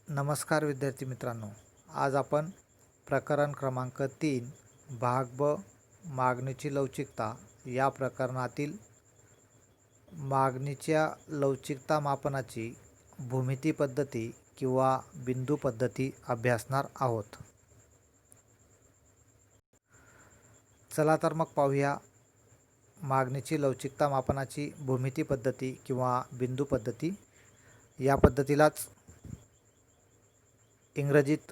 नमस्कार विद्यार्थी मित्रांनो, आज आपण प्रकरण क्रमांक 3 भाग ब मागणीची लवचिकता या प्रकरणातील मागणीच्या लवचिकता मापनाची भूमिती पद्धती किंवा बिंदू पद्धती अभ्यासणार आहोत। चला तर मग पाहूया मागणीची लवचिकता मापनाची भूमिती पद्धती किंवा बिंदू पद्धती। या पद्धतीलाच इंग्रजीत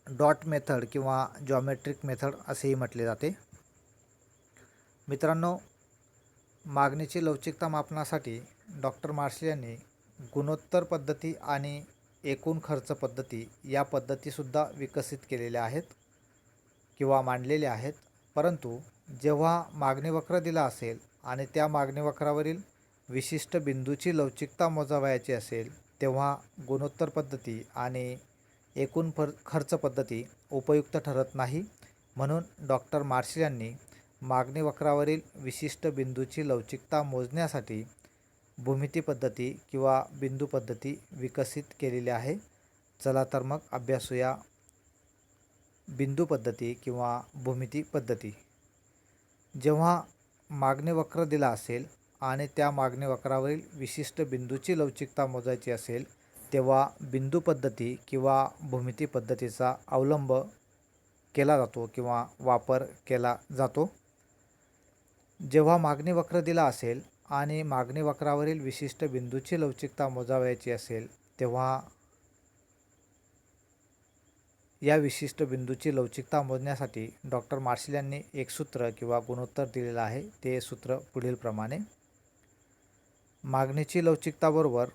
डॉट मेथड किंवा जॉमेट्रिक मेथड असेही म्हटले जाते। मित्रांनो, मागणीची लवचिकता मापनासाठी डॉक्टर मार्शल यांनी गुणोत्तर पद्धती आणि एकूण खर्च पद्धती या पद्धतीसुद्धा विकसित केलेल्या आहेत किंवा मांडलेल्या आहेत। परंतु जेव्हा मागणी वक्र दिला असेल आणि त्या मागणी वक्रावरील विशिष्ट बिंदूची लवचिकता मोजावयाची असेल तेव्हा गुणोत्तर पद्धती आणि एकूण खर्च पद्धती उपयुक्त ठरत नाही। म्हणून डॉक्टर मार्शल यांनी मागणी वक्रावरील विशिष्ट बिंदूची लवचिकता मोजण्यासाठी भूमिती पद्धती किंवा बिंदू पद्धती विकसित केलेली आहे। चला तर मग अभ्यासूया बिंदू पद्धती किंवा भूमिती पद्धती। जेव्हा मागणी वक्र दिला असेल आणि त्या मागणी वक्रावरील विशिष्ट बिंदूची लवचिकता मोजायची असेल तेव्हा बिंदू पद्धती किंवा भूमिती पद्धतीचा अवलंब केला जातो किंवा वापर केला जातो। जेव्हा मागणी वक्र दिला असेल आणि मागणी वक्रावरील विशिष्ट बिंदूची लवचिकता मोजावयाची असेल तेव्हा या विशिष्ट बिंदूची लवचिकता मोजण्यासाठी डॉक्टर मार्शल यांनी एक सूत्र किंवा गुणोत्तर दिलेलं आहे। ते सूत्र पुढील प्रमाणे: मागणीची लवचिकता बरोबर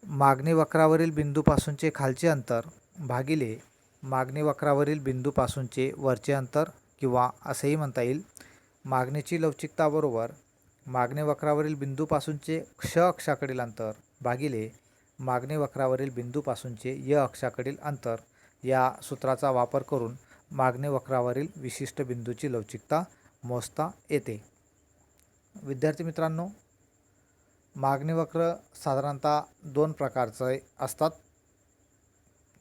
मागणी वक्रावरील बिंदूपासूनचे खालचे अंतर भागिले मागणी वक्रावरील बिंदूपासूनचे वरचे अंतर, किंवा असेही म्हणता येईल मागणीची लवचिकता बरोबर मागणी वक्रावरील बिंदूपासूनचे क्ष अक्षाकडील अंतर भागिले मागणी वक्रावरील बिंदूपासूनचे य अक्षाकडील अंतर। या सूत्राचा वापर करून मागणी वक्रावरील विशिष्ट बिंदूची लवचिकता मोजता येते। विद्यार्थी मित्रांनो, मागणी वक्र साधारणतः दोन प्रकारचे असतात।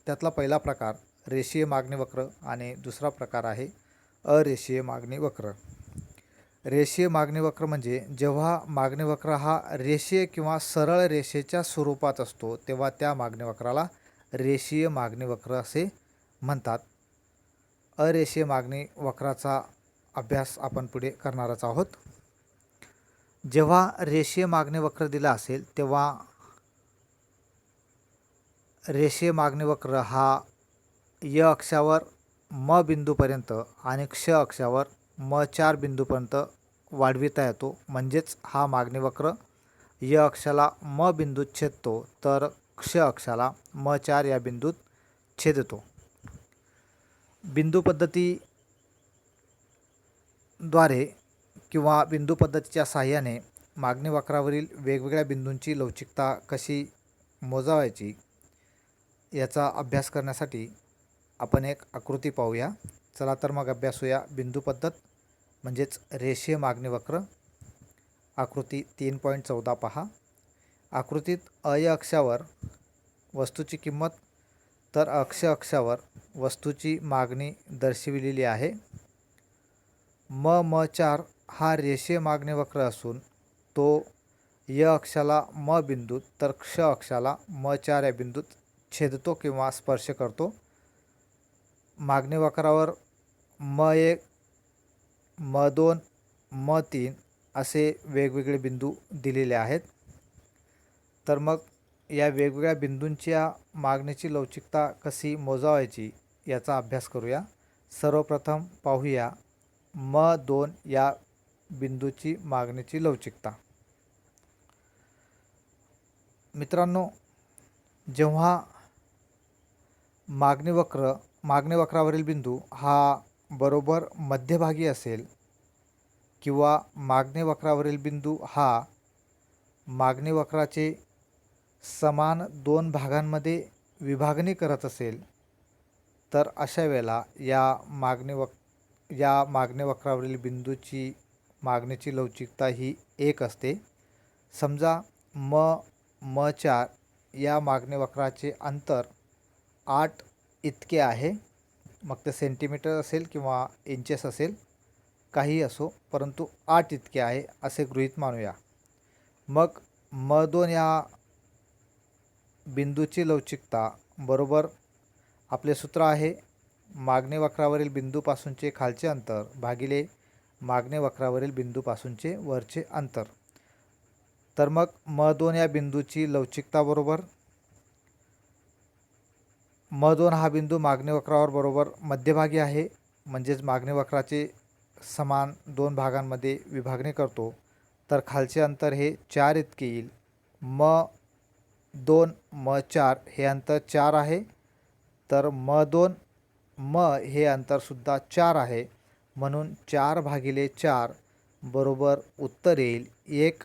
त्यातला पहिला प्रकार रेषीय मागणी वक्र आणि दुसरा प्रकार आहे अरेषीय मागणी वक्र। रेषीय मागणी वक्र म्हणजे जेव्हा मागणी वक्र हा रेषीय किंवा सरळ रेषेच्या स्वरूपात असतो तेव्हा त्या मागणी वक्राला रेषीय मागणी वक्र असे म्हणतात। अरेषीय मागणी वक्राचा अभ्यास आपण पुढे करणारच आहोत। जेव्हा रेषीय मागणी वक्र दिला असेल तेव्हा रेषीय मागणी वक्र हा य अक्षावर म बिंदूपर्यंत आणि क्ष अक्षावर म4 बिंदूपर्यंत वाढविता येतो। म्हणजेच हा मागणी वक्र य अक्षाला म बिंदूत छेदतो तर क्ष अक्षाला म4 या बिंदूत छेदतो। बिंदू पद्धतीद्वारे किंवा बिंदू पद्धतीच्या सहाय्याने मागणी वक्रावरील वेगवेगळ्या बिंदूंची लवचिकता कशी मोजावायची याचा अभ्यास करण्यासाठी आपण एक आकृती पाहूया। चला तर मग अभ्यासूया बिंदू पद्धत म्हणजेच रेषीय मागणी वक्र। आकृती 3.14 पहा। आकृतीत अय अक्षावर वस्तूची किंमत तर अक्ष अक्षावर वस्तूची मागणी दर्शविलेली आहे। म4 हा रेषीय मागणी वक्र असून तो य अक्षाला म बिंदूत तर क्ष अक्षाला म4 या बिंदूत छेदतो किंवा स्पर्श करतो। मागणी वक्रावर म1, म2, म3 असे वेगवेगळे बिंदू दिलेले आहेत। तर मग या वेगवेगळ्या बिंदूंच्या मागणीची लवचिकता कशी मोजावायची याचा अभ्यास करूया। सर्वप्रथम पाहूया म2 या बिंदूची मागणीची लवचिकता। मित्रांनो, जेव्हा मागणी वक्रावरील बिंदू हा बरोबर मध्यभागी असेल किंवा मागणी वक्रावरील बिंदू हा मागणी वक्राचे समान दोन भागांमध्ये विभागणी करत असेल तर अशा वेळेला या मागणी वक्रावरील बिंदूची मागणीची लवचिकता ही 1 असते। समजा म4 या मागणी वक्राचे अंतर 8 इतके आहे. मग ते सेंटीमीटर असेल किंवा इंचेस असेल, काही असो, परंतु 8 इतके आहे असे गृहीत मानूया. मग म2 या बिंदूची लवचिकता बरोबर आपले सूत्र आहे मागणी वक्रावरील बिंदूपासूनचे खालचे अंतर भागिले मागणी वक्रावरील बिंदूपासूनचे वरचे अंतर. तर मग म2 या बिंदूची लवचिकता बरोबर म2 हा बिंदू मागणी वक्रावर बरोबर मध्यभागी आहे, म्हणजेच मागणी वक्राचे समान 2 भागांमध्ये विभागणी करतो. तर खालचे अंतर हे 4 इतके येईल. म2 म4 हे अंतर 4 आहे. तर म2 हे अंतरसुद्धा 4 आहे. म्हणून 4/4 बरोबर उत्तर येईल 1.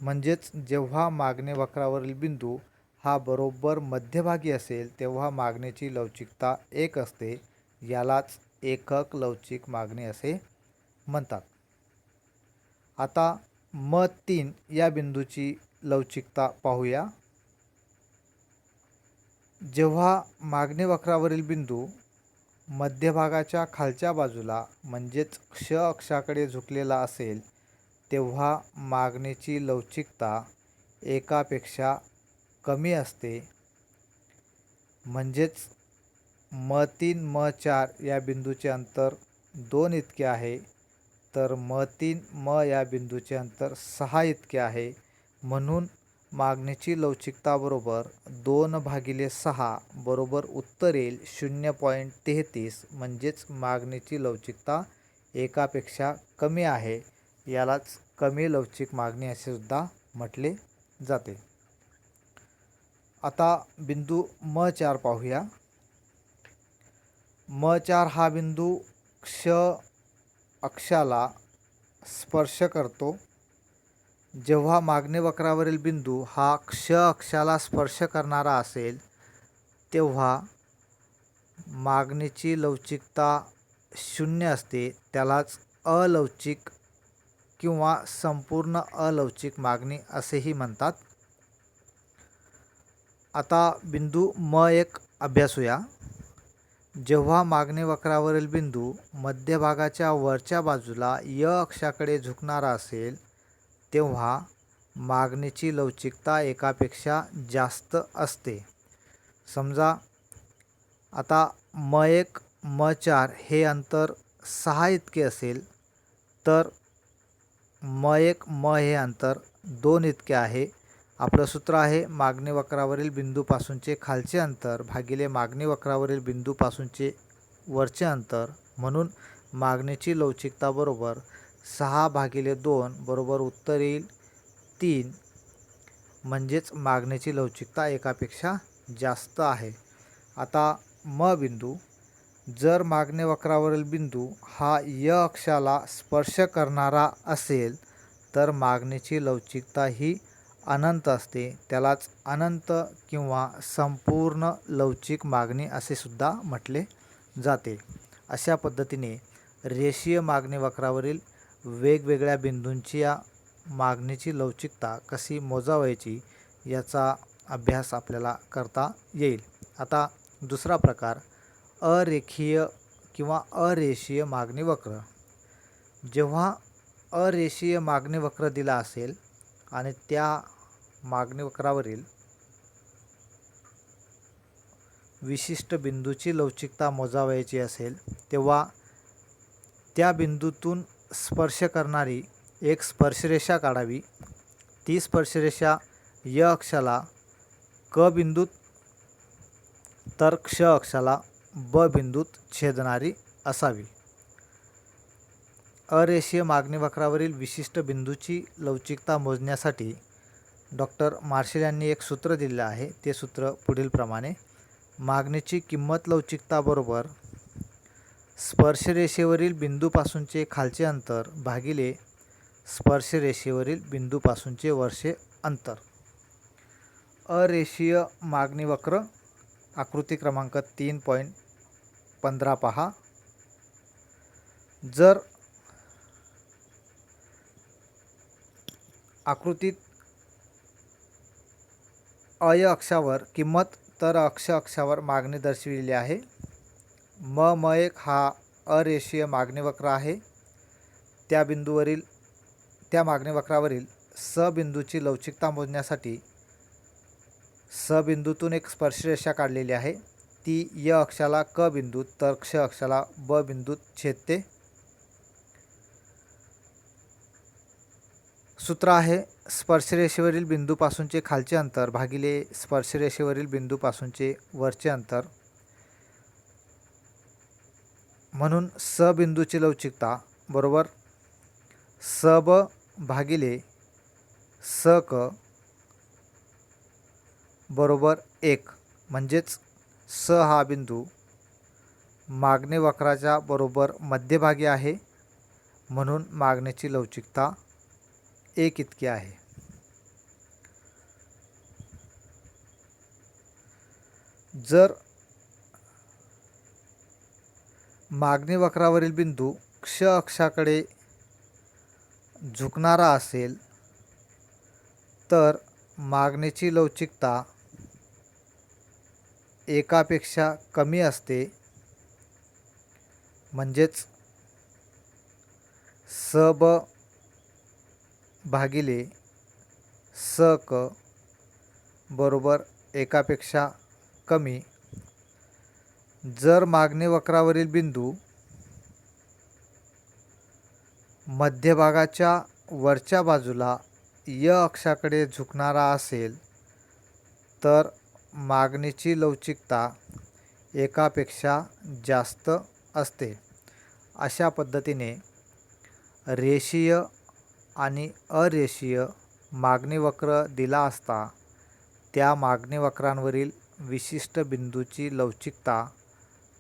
म्हणजेच जेव्हा मागणी वक्रावरील बिंदू हा बरोबर मध्यभागी असेल तेव्हा मागणीची लवचिकता 1 असते. यालाच एकक लवचिक मागणी असे म्हणतात. आता म3 या बिंदूची लवचिकता पाहूया. जेव्हा मागणी वक्रावरील बिंदू मध्यभागाच्या खालच्या बाजूला म्हणजेच क्ष अक्षाकडे झुकलेला असेल तेव्हा मागणीची लवचिकता एकापेक्षा कमी असते. म्हणजेच म3 म4 या बिंदूचे अंतर 2 इतके आहे. तर म3 या बिंदूचे अंतर 6 इतके आहे. म्हणून मागणीची लवचिकता बरोबर 2/6 बरोबर उत्तर येईल 0.33. म्हणजेच मागणीची लवचिकता एकापेक्षा कमी आहे. यालाच कमी लवचिक मागणी असे सुद्धा म्हटले जाते. आता बिंदू म4 पाहूया. म4 हा बिंदू क्ष अक्षाला स्पर्श करतो. जेव्हा मागणी वक्रावरील बिंदू हा क्ष अक्षाला स्पर्श करणारा असेल तेव्हा मागणीची लवचिकता 0 असते. त्यालाच अलवचिक किंवा संपूर्ण अलवचिक मागणी असेही म्हणतात. आता बिंदू म1 अभ्यासूया. जेव्हा मागणी वक्रावरील बिंदू मध्यभागाच्या वरच्या बाजूला य अक्षाकडे झुकणारा असेल तेव्हा मागणीची लवचिकता एकापेक्षा जास्त असते. समजा आता म1 म4 हे अंतर 6 इतके असेल तर म1 हे अंतर 2 इतके आहे. आपलं सूत्र आहे मागणी वक्रावरील बिंदूपासूनचे खालचे अंतर भागिले मागणी वक्रावरील बिंदूपासूनचे वरचे अंतर. म्हणून मागणीची लवचिकता बरोबर 6/2 बरोबर उत्तर येईल 3. म्हणजेच मागणीची लवचिकता एकापेक्षा जास्त आहे. आता म बिंदू जर मागणी वक्रावरील बिंदू हा य अक्षाला स्पर्श करणारा असेल तर मागणीची लवचिकता ही अनंत असते. त्यालाच अनंत किंवा संपूर्ण लवचिक मागणी असे सुद्धा म्हटले जाते. अशा पद्धतीने रेषीय मागणी वक्रावरील वेगवेगळ्या बिंदूंची या मागणीची लवचिकता कशी मोजावायची याचा अभ्यास आपल्याला करता येईल. आता दुसरा प्रकार अरेखीय किंवा अरेषीय मागणी वक्र. जेव्हा अरेषीय मागणी वक्र दिला असेल आणि त्या मागणी वक्रावरील विशिष्ट बिंदूची लवचिकता मोजावायची असेल तेव्हा त्या बिंदूतून स्पर्श करणारी एक स्पर्शरेषा काढावी. ती स्पर्शरेषा य अक्षाला क बिंदूत तर क्ष अक्षाला ब बिंदूत छेदणारी असावी. अरेषीय मागणी वक्रावरील विशिष्ट बिंदूची लवचिकता मोजण्यासाठी डॉक्टर मार्शल यांनी एक सूत्र दिले आहे. ते सूत्र पुढील प्रमाणे मागणीची किंमत लवचिकता बरोबर स्पर्शरेषेवरील बिंदूपासूनचे खालचे अंतर भागिले स्पर्शरेषेवरील बिंदूपासूनचे वरचे अंतर. अरेषीय मागणी वक्र आकृती क्रमांक 3.15 पहा. जर आकृतीत अय अक्षावर किंमत तर अक्षावर मागणी दर्शविलेली आहे. म1 हा अरेषीय मागणी वक्र आहे. त्या मागणी वक्रावरील स बिंदूची लवचिकता मोजण्यासाठी स बिंदूतून एक स्पर्शरेषा काढलेली आहे. ती य अक्षाला क बिंदूत तर क्ष अक्षाला ब बिंदूत छेदते. सूत्र आहे स्पर्शरेषेवरील बिंदूपासूनचे खालचे अंतर भागिले स्पर्शरेषेवरील बिंदूपासूनचे वरचे अंतर. म्हणून स बिंदूची लवचिकता बरोबर स ब भागिले स क बरोबर 1. म्हणजेच स हा बिंदू मागणी वक्राच्या बरोबर मध्यभागी आहे. म्हणून मागणीची लवचिकता 1 इतकी आहे. जर मागणी वक्रावरील बिंदू क्ष अक्षाकडे झुकणारा असेल तर मागणीची लवचिकता एकापेक्षा कमी असते. म्हणजेच स ब भागिले स क बरोबर एकापेक्षा कमी. जर मागणी वक्रावरील बिंदू मध्यभागाच्या वरच्या बाजूला य अक्षाकडे झुकणारा असेल तर मागणीची लवचिकता एकापेक्षा जास्त असते. अशा पद्धतीने रेषीय आणि अरेषीय मागणी वक्र दिला असता त्या मागणी वक्रांवरील विशिष्ट बिंदूची लवचिकता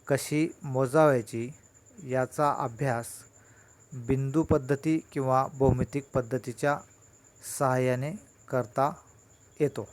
कशी मोजावयाची याचा अभ्यास बिंदू पद्धती किंवा भौमितिक पद्धतीच्या सहाय्याने करता येतो.